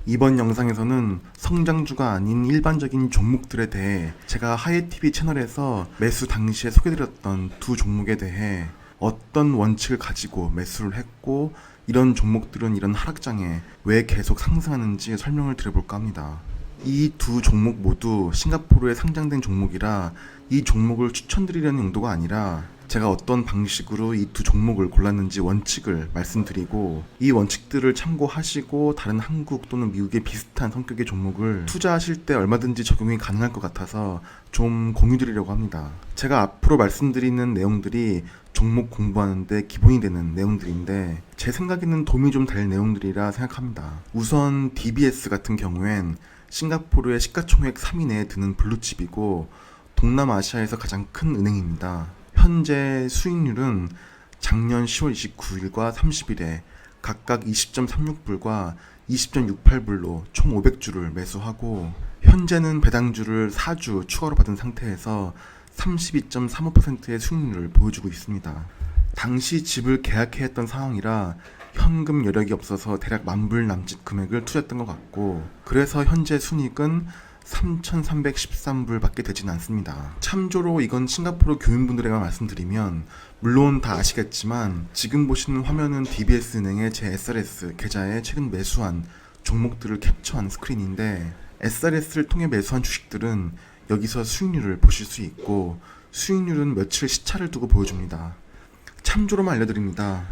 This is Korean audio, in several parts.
이번 영상에서는 성장주가 아닌 일반적인 종목들에 대해 제가 하이TV 채널에서 매수 당시에 소개드렸던 두 종목에 대해 어떤 원칙을 가지고 매수를 했고 이런 종목들은 이런 하락장에 왜 계속 상승하는지 설명을 드려볼까 합니다. 이 두 종목 모두 싱가포르에 상장된 종목이라 이 종목을 추천드리려는 용도가 아니라 제가 어떤 방식으로 이 두 종목을 골랐는지 원칙을 말씀드리고 이 원칙들을 참고하시고 다른 한국 또는 미국의 비슷한 성격의 종목을 투자하실 때 얼마든지 적용이 가능할 것 같아서 좀 공유드리려고 합니다. 제가 앞으로 말씀드리는 내용들이 종목 공부하는데 기본이 되는 내용들인데 제 생각에는 도움이 좀 될 내용들이라 생각합니다. 우선 DBS 같은 경우엔 싱가포르의 시가총액 3위 내에 드는 블루칩이고 동남아시아에서 가장 큰 은행입니다. 현재 수익률은 작년 10월 29일과 30일에 각각 20.36불과 20.68불로 총 500주를 매수하고 현재는 배당주를 4주 추가로 받은 상태에서 32.35%의 수익률을 보여주고 있습니다. 당시 집을 계약해 했던 상황이라 현금 여력이 없어서 대략 10,000불 남짓 금액을 투자했던 것 같고 그래서 현재 순이익은 3,313불 밖에 되진 않습니다. 참조로 이건 싱가포르 교민분들에게 말씀드리면 물론 다 아시겠지만 지금 보시는 화면은 DBS은행의 제 SRS 계좌에 최근 매수한 종목들을 캡처한 스크린인데 SRS를 통해 매수한 주식들은 여기서 수익률을 보실 수 있고 수익률은 며칠 시차를 두고 보여줍니다. 참조로만 알려드립니다.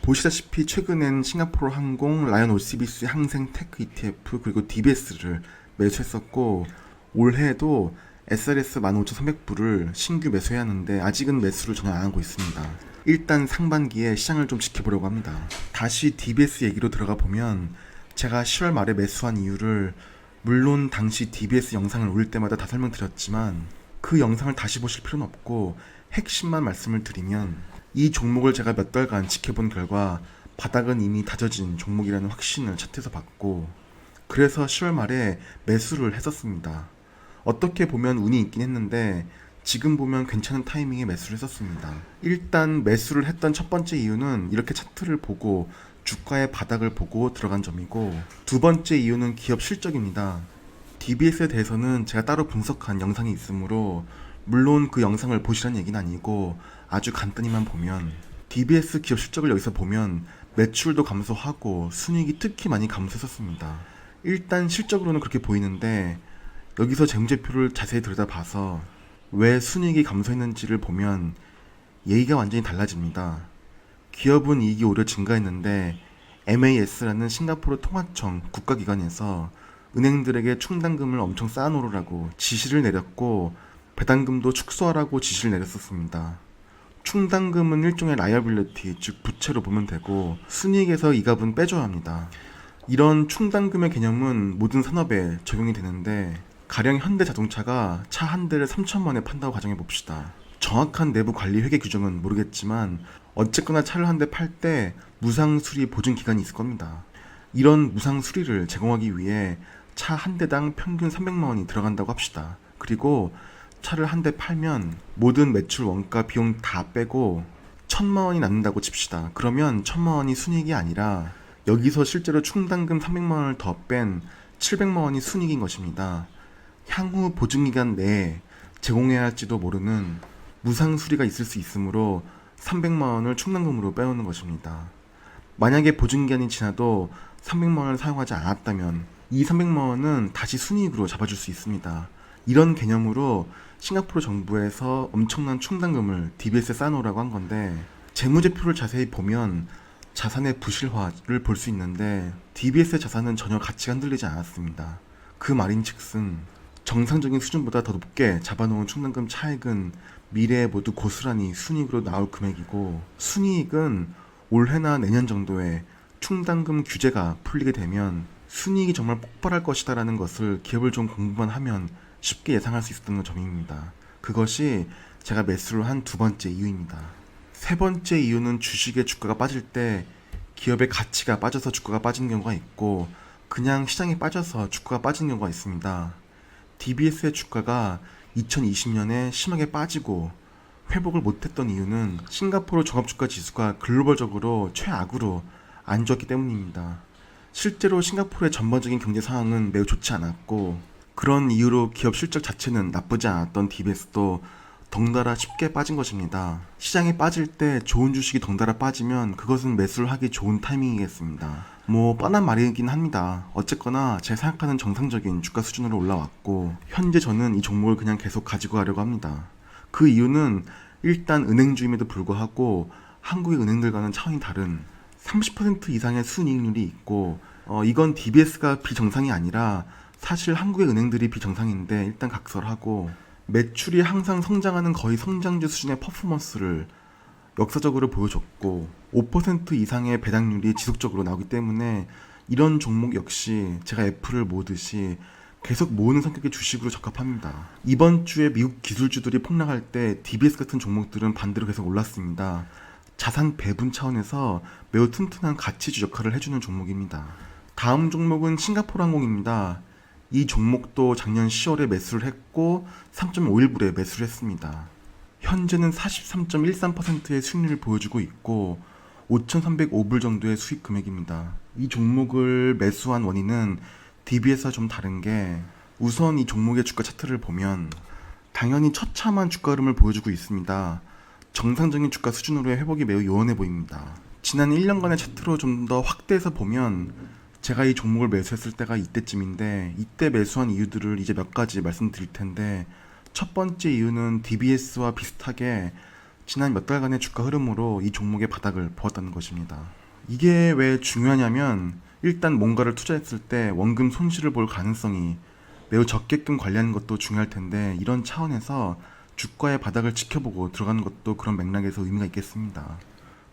보시다시피 최근엔 싱가포르 항공, 라이언 OCBC 항생 테크 ETF 그리고 DBS를 매수했었고 올해도 SRS 15,300불을 신규 매수해야 하는데 아직은 매수를 전혀 안 하고 있습니다. 일단 상반기에 시장을 좀 지켜보려고 합니다. 다시 DBS 얘기로 들어가 보면 제가 10월 말에 매수한 이유를 물론 당시 DBS 영상을 올릴 때마다 다 설명드렸지만 그 영상을 다시 보실 필요는 없고 핵심만 말씀을 드리면 이 종목을 제가 몇 달간 지켜본 결과 바닥은 이미 다져진 종목이라는 확신을 차트에서 받고 그래서 10월 말에 매수를 했었습니다. 어떻게 보면 운이 있긴 했는데 지금 보면 괜찮은 타이밍에 매수를 했었습니다. 일단 매수를 했던 첫 번째 이유는 이렇게 차트를 보고 주가의 바닥을 보고 들어간 점이고 두 번째 이유는 기업 실적입니다. DBS에 대해서는 제가 따로 분석한 영상이 있으므로 물론 그 영상을 보시라는 얘기는 아니고 아주 간단히만 보면 DBS 기업 실적을 여기서 보면 매출도 감소하고 순이익이 특히 많이 감소했었습니다. 일단 실적으로는 그렇게 보이는데 여기서 재무제표를 자세히 들여다봐서 왜 순이익이 감소했는지를 보면 얘기가 완전히 달라집니다. 기업은 이익이 오히려 증가했는데 MAS라는 싱가포르 통화청 국가기관에서 은행들에게 충당금을 엄청 쌓아놓으라고 지시를 내렸고 배당금도 축소하라고 지시를 내렸었습니다. 충당금은 일종의 라이어빌리티, 즉 부채로 보면 되고 순이익에서 이 값은 빼줘야 합니다. 이런 충당금의 개념은 모든 산업에 적용이 되는데 가령 현대자동차가 차 한 대를 3천만 원에 판다고 가정해 봅시다. 정확한 내부 관리 회계 규정은 모르겠지만 어쨌거나 차를 한 대 팔 때 무상 수리 보증 기간이 있을 겁니다. 이런 무상 수리를 제공하기 위해 차 한 대당 평균 300만 원이 들어간다고 합시다. 그리고 차를 한 대 팔면 모든 매출 원가 비용 다 빼고 1,000만 원이 남는다고 칩시다. 그러면 1,000만 원이 순이익이 아니라 여기서 실제로 충당금 300만 원을 더 뺀 700만 원이 순이익인 것입니다. 향후 보증기간 내에 제공해야 할지도 모르는 무상 수리가 있을 수 있으므로 300만 원을 충당금으로 빼놓는 것입니다. 만약에 보증기간이 지나도 300만 원을 사용하지 않았다면 이 300만 원은 다시 순이익으로 잡아줄 수 있습니다. 이런 개념으로 싱가포르 정부에서 엄청난 충당금을 DBS에 쌓아놓으라고 한 건데 재무제표를 자세히 보면 자산의 부실화를 볼 수 있는데 DBS의 자산은 전혀 가치가 흔들리지 않았습니다. 그 말인즉슨 정상적인 수준보다 더 높게 잡아놓은 충당금 차액은 미래에 모두 고스란히 순이익으로 나올 금액이고 순이익은 올해나 내년 정도에 충당금 규제가 풀리게 되면 순이익이 정말 폭발할 것이다라는 것을 기업을 좀 공부만 하면 쉽게 예상할 수 있었던 점입니다. 그것이 제가 매수를 한 두 번째 이유입니다. 세 번째 이유는 주식의 주가가 빠질 때 기업의 가치가 빠져서 주가가 빠지는 경우가 있고 그냥 시장에 빠져서 주가가 빠지는 경우가 있습니다. DBS의 주가가 2020년에 심하게 빠지고 회복을 못했던 이유는 싱가포르 종합주가 지수가 글로벌적으로 최악으로 안 좋았기 때문입니다. 실제로 싱가포르의 전반적인 경제 상황은 매우 좋지 않았고 그런 이유로 기업 실적 자체는 나쁘지 않았던 DBS도 덩달아 쉽게 빠진 것입니다. 시장에 빠질 때 좋은 주식이 덩달아 빠지면 그것은 매수를 하기 좋은 타이밍이겠습니다. 뭐 뻔한 말이긴 합니다. 어쨌거나 제 생각하는 정상적인 주가 수준으로 올라왔고 현재 저는 이 종목을 그냥 계속 가지고 가려고 합니다. 그 이유는 일단 은행주임에도 불구하고 한국의 은행들과는 차원이 다른 30% 이상의 순이익률이 있고 이건 DBS가 비정상이 아니라 사실 한국의 은행들이 비정상인데 일단 각설하고 매출이 항상 성장하는 거의 성장주 수준의 퍼포먼스를 역사적으로 보여줬고 5% 이상의 배당률이 지속적으로 나오기 때문에 이런 종목 역시 제가 애플을 모으듯이 계속 모으는 성격의 주식으로 적합합니다. 이번 주에 미국 기술주들이 폭락할 때 DBS 같은 종목들은 반대로 계속 올랐습니다. 자산 배분 차원에서 매우 튼튼한 가치주 역할을 해주는 종목입니다. 다음 종목은 싱가포르 항공입니다. 이 종목도 작년 10월에 매수를 했고 3.51불에 매수를 했습니다. 현재는 43.13%의 수익률을 보여주고 있고 5,305불 정도의 수익 금액입니다. 이 종목을 매수한 원인은 DBS와 좀 다른 게 우선 이 종목의 주가 차트를 보면 당연히 처참한 주가 흐름을 보여주고 있습니다. 정상적인 주가 수준으로의 회복이 매우 요원해 보입니다. 지난 1년간의 차트로 좀 더 확대해서 보면 제가 이 종목을 매수했을 때가 이때쯤인데 이때 매수한 이유들을 이제 몇 가지 말씀드릴 텐데 첫 번째 이유는 DBS와 비슷하게 지난 몇 달간의 주가 흐름으로 이 종목의 바닥을 보았다는 것입니다. 이게 왜 중요하냐면 일단 뭔가를 투자했을 때 원금 손실을 볼 가능성이 매우 적게끔 관리하는 것도 중요할 텐데 이런 차원에서 주가의 바닥을 지켜보고 들어가는 것도 그런 맥락에서 의미가 있겠습니다.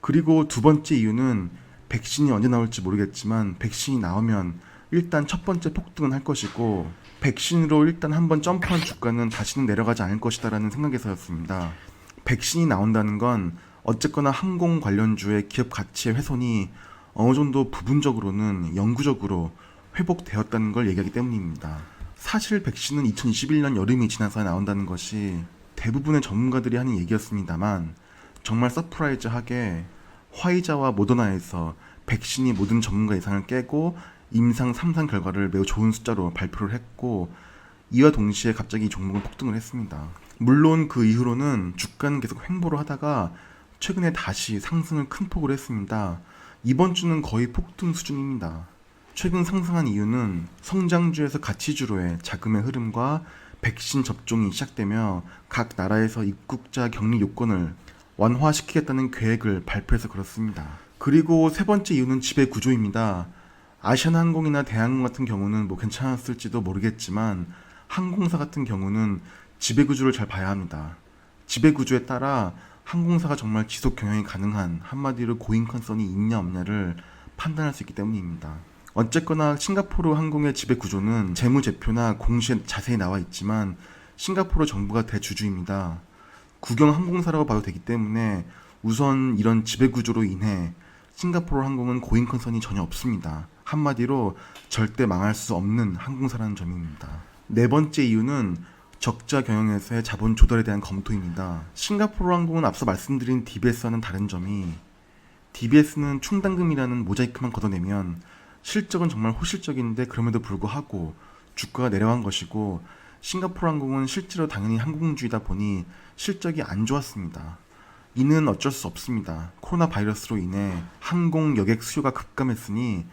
그리고 두 번째 이유는 백신이 언제 나올지 모르겠지만 백신이 나오면 일단 첫 번째 폭등은 할 것이고 백신으로 일단 한번 점프한 주가는 다시는 내려가지 않을 것이다 라는 생각에서였습니다. 백신이 나온다는 건 어쨌거나 항공 관련주의 기업 가치의 훼손이 어느 정도 부분적으로는 영구적으로 회복되었다는 걸 얘기하기 때문입니다. 사실 백신은 2021년 여름이 지나서 나온다는 것이 대부분의 전문가들이 하는 얘기였습니다만 정말 서프라이즈하게 화이자와 모더나에서 백신이 모든 전문가 예상을 깨고 임상 3상 결과를 매우 좋은 숫자로 발표를 했고 이와 동시에 갑자기 이 종목은 폭등을 했습니다. 물론 그 이후로는 주가는 계속 횡보를 하다가 최근에 다시 상승을 큰 폭으로 했습니다. 이번 주는 거의 폭등 수준입니다. 최근 상승한 이유는 성장주에서 가치주로의 자금의 흐름과 백신 접종이 시작되며 각 나라에서 입국자 격리 요건을 완화시키겠다는 계획을 발표해서 그렇습니다. 그리고 세 번째 이유는 지배 구조입니다. 아시아나항공이나 대한항공 같은 경우는 뭐 괜찮았을지도 모르겠지만 항공사 같은 경우는 지배 구조를 잘 봐야 합니다. 지배 구조에 따라 항공사가 정말 지속 경영이 가능한 한마디로 고인컨선이 있냐 없냐를 판단할 수 있기 때문입니다. 어쨌거나 싱가포르 항공의 지배 구조는 재무제표나 공시에 자세히 나와 있지만 싱가포르 정부가 대주주입니다. 국영 항공사라고 봐도 되기 때문에 우선 이런 지배 구조로 인해 싱가포르 항공은 고인컨선이 전혀 없습니다. 한마디로 절대 망할 수 없는 항공사라는 점입니다. 네 번째 이유는 적자 경영에서의 자본 조달에 대한 검토입니다. 싱가포르 항공은 앞서 말씀드린 DBS와는 다른 점이 DBS는 충당금이라는 모자이크만 걷어내면 실적은 정말 호실적인데 그럼에도 불구하고 주가가 내려간 것이고 싱가포르 항공은 실제로 당연히 항공주이다 보니 실적이 안 좋았습니다. 이는 어쩔 수 없습니다. 코로나 바이러스로 인해 항공 여객 수요가 급감했으니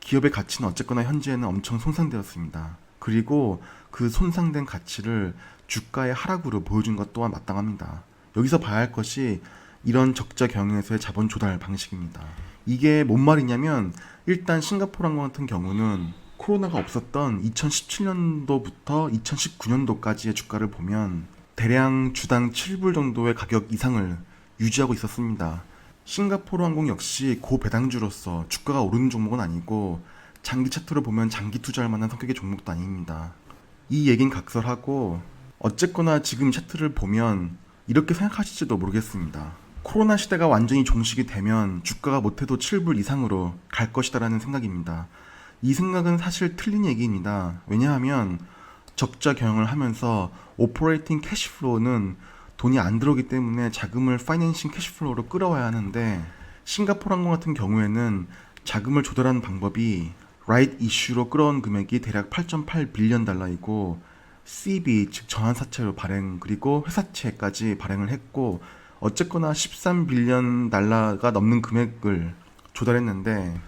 기업의 가치는 어쨌거나 현재는 엄청 손상되었습니다. 그리고 그 손상된 가치를 주가의 하락으로 보여준 것 또한 마땅합니다. 여기서 봐야 할 것이 이런 적자 경영에서의 자본 조달 방식입니다. 이게 뭔 말이냐면 일단 싱가포르 항공 같은 경우는 코로나가 없었던 2017년도부터 2019년도까지의 주가를 보면 대략 주당 7불 정도의 가격 이상을 유지하고 있었습니다. 싱가포르 항공 역시 고배당주로서 주가가 오르는 종목은 아니고 장기 차트로 보면 장기 투자할 만한 성격의 종목도 아닙니다. 이 얘긴 각설하고 어쨌거나 지금 차트를 보면 이렇게 생각하실지도 모르겠습니다. 코로나 시대가 완전히 종식이 되면 주가가 못해도 7불 이상으로 갈 것이다라는 생각입니다. 이 생각은 사실 틀린 얘기입니다. 왜냐하면 적자 경영을 하면서 오퍼레이팅 캐시플로우는 돈이 안 들어오기 때문에 자금을 파이낸싱 캐시플로우로 끌어와야 하는데 싱가포르 항공 같은 경우에는 자금을 조달하는 방법이 라이트 이슈로 끌어온 금액이 대략 8.8 빌리언 달러이고 CB 즉 전환사채로 발행 그리고 회사채까지 발행을 했고 어쨌거나 13 빌리언 달러가 넘는 금액을 조달했는데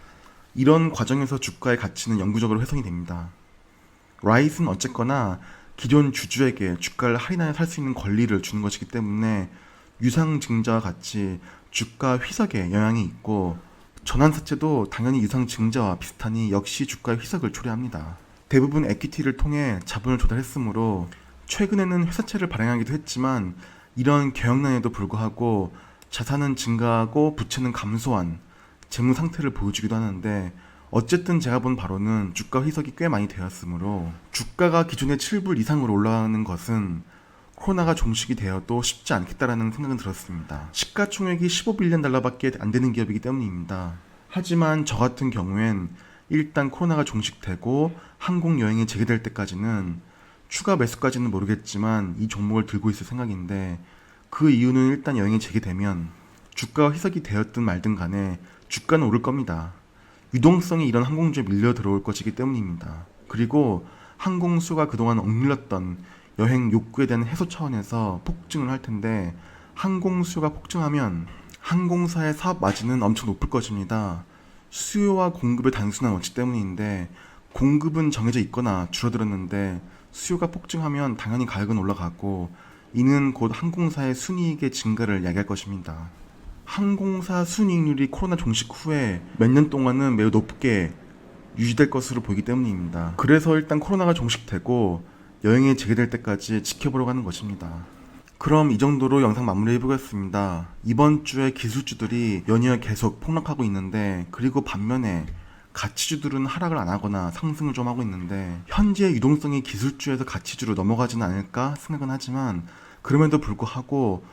이런 과정에서 주가의 가치는 영구적으로 훼손이 됩니다. 라이트는 어쨌거나 기존 주주에게 주가를 할인하여 살 수 있는 권리를 주는 것이기 때문에 유상증자와 같이 주가 희석에 영향이 있고 전환사채도 당연히 유상증자와 비슷하니 역시 주가의 희석을 초래합니다. 대부분 에퀴티를 통해 자본을 조달했으므로 최근에는 회사채를 발행하기도 했지만 이런 경영난에도 불구하고 자산은 증가하고 부채는 감소한 재무 상태를 보여주기도 하는데 어쨌든 제가 본 바로는 주가 희석이 꽤 많이 되었으므로 주가가 기존의 7불 이상으로 올라가는 것은 코로나가 종식이 되어도 쉽지 않겠다라는 생각은 들었습니다. 시가총액이 15빌리언 달러밖에 안 되는 기업이기 때문입니다. 하지만 저 같은 경우엔 일단 코로나가 종식되고 항공 여행이 재개될 때까지는 추가 매수까지는 모르겠지만 이 종목을 들고 있을 생각인데 그 이유는 일단 여행이 재개되면 주가가 희석이 되었든 말든 간에 주가는 오를 겁니다. 유동성이 이런 항공주에 밀려 들어올 것이기 때문입니다. 그리고 항공수가 그동안 억눌렸던 여행 욕구에 대한 해소 차원에서 폭증을 할 텐데 항공수요가 폭증하면 항공사의 사업 마진은 엄청 높을 것입니다. 수요와 공급의 단순한 원칙 때문인데 공급은 정해져 있거나 줄어들었는데 수요가 폭증하면 당연히 가격은 올라가고 이는 곧 항공사의 순이익의 증가를 야기할 것입니다. 항공사 순이익률이 코로나 종식 후에 몇 년 동안은 매우 높게 유지될 것으로 보이기 때문입니다. 그래서 일단 코로나가 종식되고 여행이 재개될 때까지 지켜보려고 하는 것입니다. 그럼 이 정도로 영상 마무리해 보겠습니다. 이번 주에 기술주들이 연이어 계속 폭락하고 있는데 그리고 반면에 가치주들은 하락을 안 하거나 상승을 좀 하고 있는데 현재 유동성이 기술주에서 가치주로 넘어가지는 않을까 생각은 하지만 그럼에도 불구하고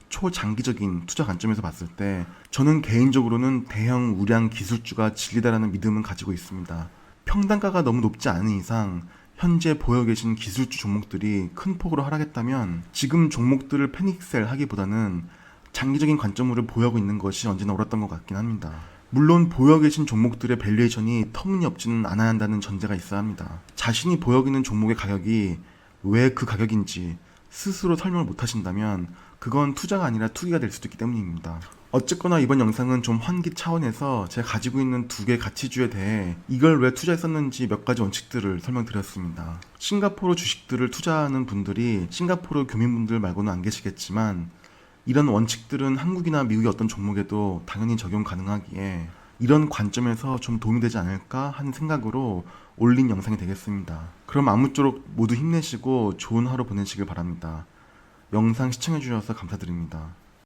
초장기적인 투자 관점에서 봤을 때 저는 개인적으로는 대형 우량 기술주가 진리다라는 믿음은 가지고 있습니다. 평단가가 너무 높지 않은 이상 현재 보여 계신 기술주 종목들이 큰 폭으로 하락했다면 지금 종목들을 패닉셀 하기보다는 장기적인 관점으로 보여하고 있는 것이 언제나 옳았던 것 같긴 합니다. 물론 보여 계신 종목들의 밸류에이션이 터무니없지는 않아야 한다는 전제가 있어야 합니다. 자신이 보여 있는 종목의 가격이 왜 그 가격인지 스스로 설명을 못 하신다면 그건 투자가 아니라 투기가 될 수도 있기 때문입니다. 어쨌거나 이번 영상은 좀 환기 차원에서 제가 가지고 있는 두 개 가치주에 대해 이걸 왜 투자했었는지 몇 가지 원칙들을 설명드렸습니다. 싱가포르 주식들을 투자하는 분들이 싱가포르 교민분들 말고는 안 계시겠지만 이런 원칙들은 한국이나 미국의 어떤 종목에도 당연히 적용 가능하기에 이런 관점에서 좀 도움이 되지 않을까 하는 생각으로 올린 영상이 되겠습니다. 그럼 아무쪼록 모두 힘내시고 좋은 하루 보내시길 바랍니다. 영상 시청해주셔서 감사드립니다.